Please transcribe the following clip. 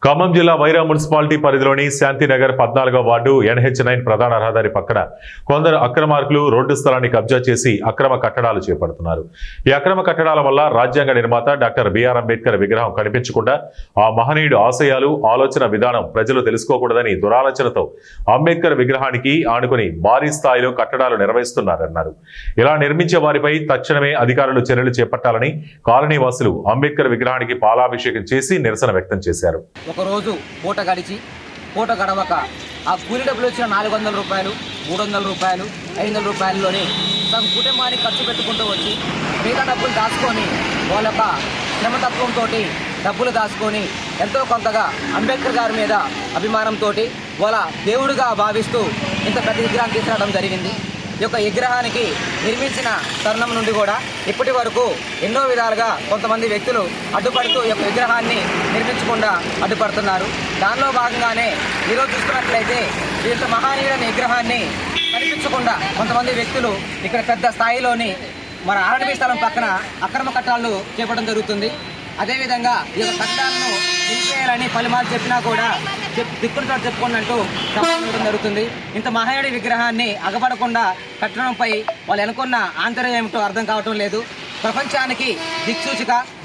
ఖమ్మం జిల్లా వైరా మున్సిపాలిటీ పరిధిలోని Shantinagar 14వ ward NH9 ప్రధాన రహదారి పక్కన కొందరు అక్రమార్కులు రోడ్డు స్థలాన్ని కబ్జా చేసి అక్రమ కట్టడాలు చేపడుతున్నారు. ఈ అక్రమ కట్టడాల వల్ల రాజ్యాంగ నిర్మాత డాక్టర్ బిఆర్ అంబేద్కర్ విగ్రహం కనిపించకుండా ఆ మహనీయుడు ఆశయాలు ఆలోచన విధానం ప్రజలు తెలుసుకోకూడదని దురాలోచనతో అంబేద్కర్ విగ్రహానికి ఆనుకుని భారీ స్థాయిలో కట్టడాలు నిర్వహిస్తున్నారన్నారు. ఇలా నిర్మించే వారిపై తక్షణమే అధికారులు చర్యలు చేపట్టాలని కాలనీవాసులు అంబేద్కర్ విగ్రహానికి పాలాభిషేకం చేసి నిరసన వ్యక్తం చేశారు. ఒకరోజు పూట గడవక ఆ కూలి డబ్బులు వచ్చిన 400 రూపాయలు 300 రూపాయలు 500 రూపాయలలోనే తమ కుటుంబానికి ఖర్చు పెట్టుకుంటూ వచ్చి మిగతా డబ్బులు దాచుకొని వాళ్ళ యొక్క శ్రమతత్వంతో డబ్బులు దాచుకొని ఎంతో కొంతగా అంబేద్కర్ గారి మీద అభిమానంతో వాళ్ళ దేవుడిగా భావిస్తూ ఇంత పెద్ద విగ్రహాన్ని తీసుకురావడం జరిగింది. ఈ యొక్క విగ్రహానికి నిర్మించిన తరుణం నుండి కూడా ఇప్పటి వరకు ఎన్నో విధాలుగా కొంతమంది వ్యక్తులు అడ్డుపడుతూ ఈ యొక్క విగ్రహాన్ని నిర్మించకుండా అడ్డుపడుతున్నారు. దానిలో భాగంగానే ఈరోజు చూసుకున్నట్లయితే ఇంత మహనీయుడైన విగ్రహాన్ని కనిపించకుండా కొంతమంది వ్యక్తులు ఇక్కడ పెద్ద స్థాయిలోని మన ఆర్ఎండ్బి స్థలం పక్కన అక్రమ కట్టడాలు చేపట్టడం జరుగుతుంది. అదేవిధంగా ఈ యొక్క కట్టడాలను నిలిపేయాలని పలుమార్లు చెప్పినా కూడా దిక్కులతో చెప్పుకున్నట్టు చెప్పడం జరుగుతుంది. ఇంత మహనీయుడి విగ్రహాన్ని అగపడకుండా కట్టడంపై వాళ్ళు అనుకున్న ఆంతర్యం ఏమిటో అర్థం కావటం లేదు. ప్రపంచానికి దిక్సూచిక